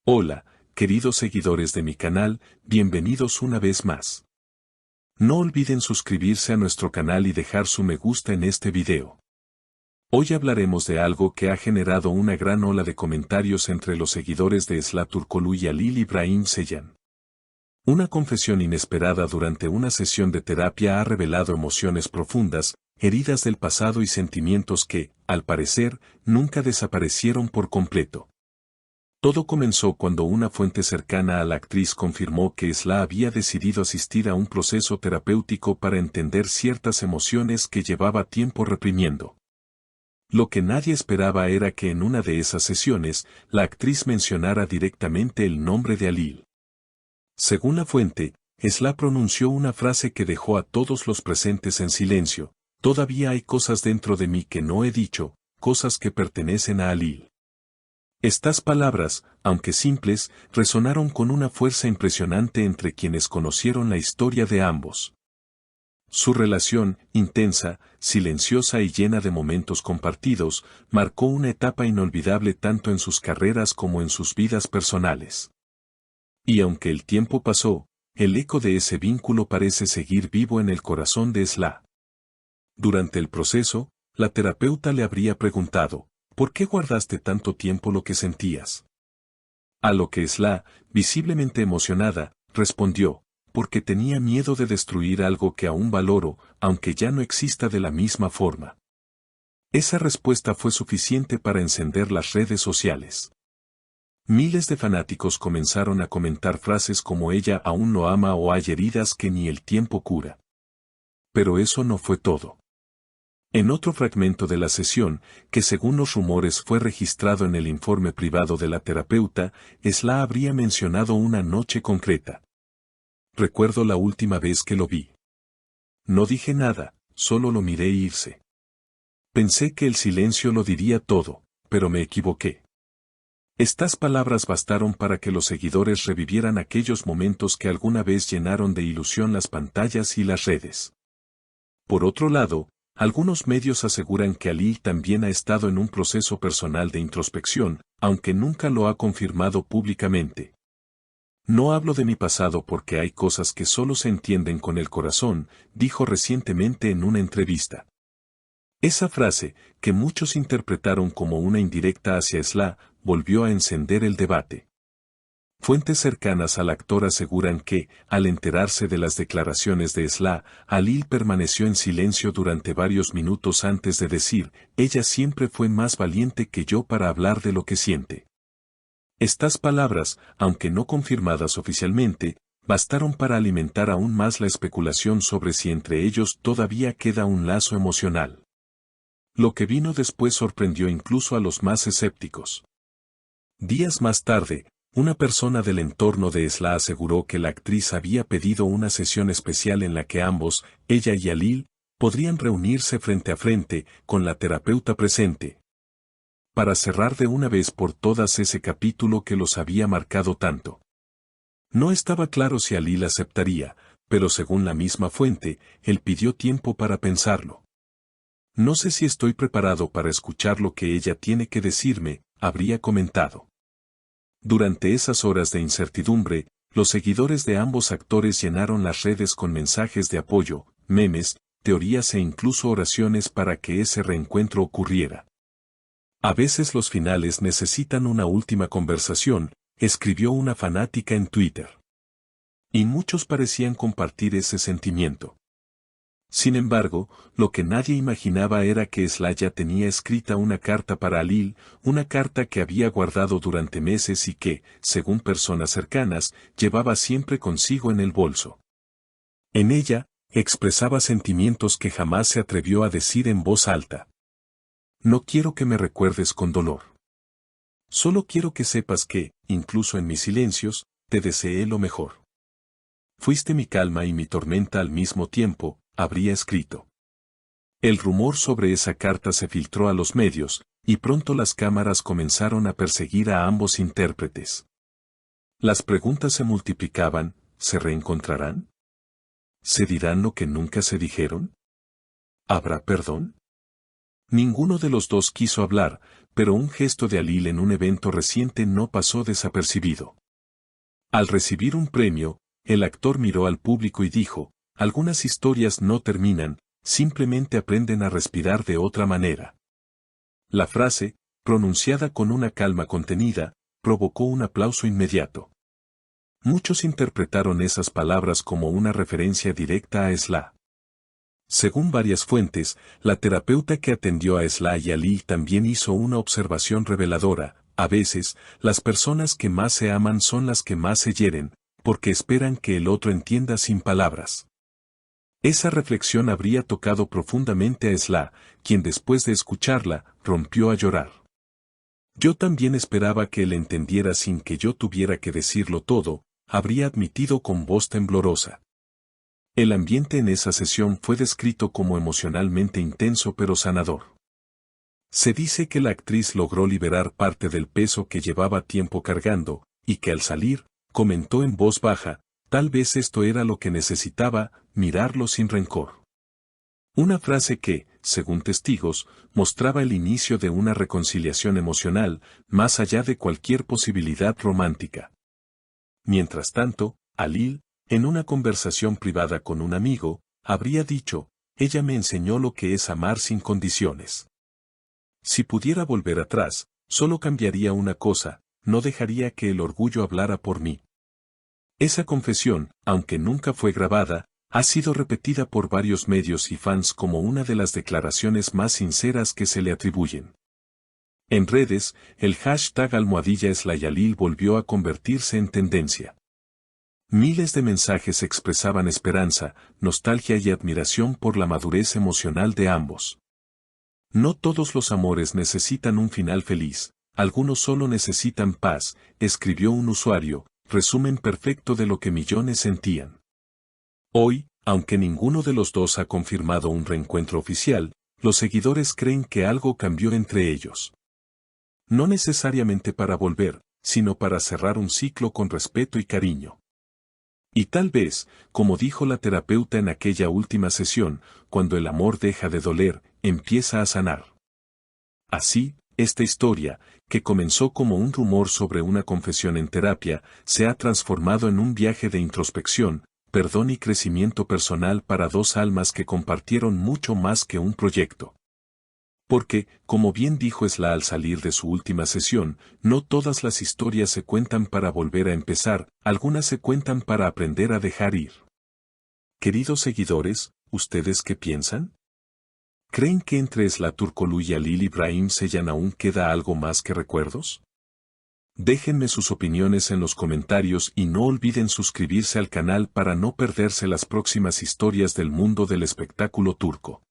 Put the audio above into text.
Hola, queridos seguidores de mi canal, bienvenidos una vez más. No olviden suscribirse a nuestro canal y dejar su me gusta en este video. Hoy hablaremos de algo que ha generado una gran ola de comentarios entre los seguidores de Esla Turkoglu y Halil İbrahim Ceylan. Una confesión inesperada durante una sesión de terapia ha revelado emociones profundas, heridas del pasado y sentimientos que, al parecer, nunca desaparecieron por completo. Todo comenzó cuando una fuente cercana a la actriz confirmó que Esla había decidido asistir a un proceso terapéutico para entender ciertas emociones que llevaba tiempo reprimiendo. Lo que nadie esperaba era que en una de esas sesiones, la actriz mencionara directamente el nombre de Halil. Según la fuente, Esla pronunció una frase que dejó a todos los presentes en silencio: "Todavía hay cosas dentro de mí que no he dicho, cosas que pertenecen a Halil". Estas palabras, aunque simples, resonaron con una fuerza impresionante entre quienes conocieron la historia de ambos. Su relación, intensa, silenciosa y llena de momentos compartidos, marcó una etapa inolvidable tanto en sus carreras como en sus vidas personales. Y aunque el tiempo pasó, el eco de ese vínculo parece seguir vivo en el corazón de Esla. Durante el proceso, la terapeuta le habría preguntado: ¿por qué guardaste tanto tiempo lo que sentías? A lo que Esla, visiblemente emocionada, respondió: porque tenía miedo de destruir algo que aún valoro, aunque ya no exista de la misma forma. Esa respuesta fue suficiente para encender las redes sociales. Miles de fanáticos comenzaron a comentar frases como "ella aún lo ama" o "hay heridas que ni el tiempo cura". Pero eso no fue todo. En otro fragmento de la sesión, que según los rumores fue registrado en el informe privado de la terapeuta, Esla habría mencionado una noche concreta. Recuerdo la última vez que lo vi. No dije nada, solo lo miré irse. Pensé que el silencio lo diría todo, pero me equivoqué. Estas palabras bastaron para que los seguidores revivieran aquellos momentos que alguna vez llenaron de ilusión las pantallas y las redes. Por otro lado, algunos medios aseguran que Halil también ha estado en un proceso personal de introspección, aunque nunca lo ha confirmado públicamente. No hablo de mi pasado porque hay cosas que solo se entienden con el corazón, dijo recientemente en una entrevista. Esa frase, que muchos interpretaron como una indirecta hacia Esla, volvió a encender el debate. Fuentes cercanas al actor aseguran que, al enterarse de las declaraciones de Esla, Halil permaneció en silencio durante varios minutos antes de decir: ella siempre fue más valiente que yo para hablar de lo que siente. Estas palabras, aunque no confirmadas oficialmente, bastaron para alimentar aún más la especulación sobre si entre ellos todavía queda un lazo emocional. Lo que vino después sorprendió incluso a los más escépticos. Días más tarde, una persona del entorno de Esla aseguró que la actriz había pedido una sesión especial en la que ambos, ella y Halil, podrían reunirse frente a frente, con la terapeuta presente, para cerrar de una vez por todas ese capítulo que los había marcado tanto. No estaba claro si Halil aceptaría, pero según la misma fuente, él pidió tiempo para pensarlo. No sé si estoy preparado para escuchar lo que ella tiene que decirme, habría comentado. Durante esas horas de incertidumbre, los seguidores de ambos actores llenaron las redes con mensajes de apoyo, memes, teorías e incluso oraciones para que ese reencuentro ocurriera. A veces los finales necesitan una última conversación, escribió una fanática en Twitter. Y muchos parecían compartir ese sentimiento. Sin embargo, lo que nadie imaginaba era que Esla ya tenía escrita una carta para Halil, una carta que había guardado durante meses y que, según personas cercanas, llevaba siempre consigo en el bolso. En ella, expresaba sentimientos que jamás se atrevió a decir en voz alta. No quiero que me recuerdes con dolor. Solo quiero que sepas que, incluso en mis silencios, te deseé lo mejor. Fuiste mi calma y mi tormenta al mismo tiempo, habría escrito. El rumor sobre esa carta se filtró a los medios, y pronto las cámaras comenzaron a perseguir a ambos intérpretes. Las preguntas se multiplicaban: ¿se reencontrarán? ¿Se dirán lo que nunca se dijeron? ¿Habrá perdón? Ninguno de los dos quiso hablar, pero un gesto de Halil en un evento reciente no pasó desapercibido. Al recibir un premio, el actor miró al público y dijo, algunas historias no terminan, simplemente aprenden a respirar de otra manera. La frase, pronunciada con una calma contenida, provocó un aplauso inmediato. Muchos interpretaron esas palabras como una referencia directa a Esla. Según varias fuentes, la terapeuta que atendió a Esla y Ali también hizo una observación reveladora: a veces, las personas que más se aman son las que más se hieren, porque esperan que el otro entienda sin palabras. Esa reflexión habría tocado profundamente a Esla, quien después de escucharla, rompió a llorar. Yo también esperaba que él entendiera sin que yo tuviera que decirlo todo, habría admitido con voz temblorosa. El ambiente en esa sesión fue descrito como emocionalmente intenso pero sanador. Se dice que la actriz logró liberar parte del peso que llevaba tiempo cargando, y que al salir, comentó en voz baja, tal vez esto era lo que necesitaba, mirarlo sin rencor. Una frase que, según testigos, mostraba el inicio de una reconciliación emocional, más allá de cualquier posibilidad romántica. Mientras tanto, Halil, en una conversación privada con un amigo, habría dicho, ella me enseñó lo que es amar sin condiciones. Si pudiera volver atrás, solo cambiaría una cosa, no dejaría que el orgullo hablara por mí. Esa confesión, aunque nunca fue grabada, ha sido repetida por varios medios y fans como una de las declaraciones más sinceras que se le atribuyen. En redes, el hashtag #EslaYhalil volvió a convertirse en tendencia. Miles de mensajes expresaban esperanza, nostalgia y admiración por la madurez emocional de ambos. No todos los amores necesitan un final feliz, algunos solo necesitan paz, escribió un usuario, resumen perfecto de lo que millones sentían. Hoy, aunque ninguno de los dos ha confirmado un reencuentro oficial, los seguidores creen que algo cambió entre ellos. No necesariamente para volver, sino para cerrar un ciclo con respeto y cariño. Y tal vez, como dijo la terapeuta en aquella última sesión, cuando el amor deja de doler, empieza a sanar. Así, esta historia, que comenzó como un rumor sobre una confesión en terapia, se ha transformado en un viaje de introspección, perdón y crecimiento personal para dos almas que compartieron mucho más que un proyecto. Porque, como bien dijo Esla al salir de su última sesión, no todas las historias se cuentan para volver a empezar, algunas se cuentan para aprender a dejar ir. Queridos seguidores, ¿ustedes qué piensan? ¿Creen que entre Esla Turkoglu y Halil Ibrahim Ceylan aún queda algo más que recuerdos? Déjenme sus opiniones en los comentarios y no olviden suscribirse al canal para no perderse las próximas historias del mundo del espectáculo turco.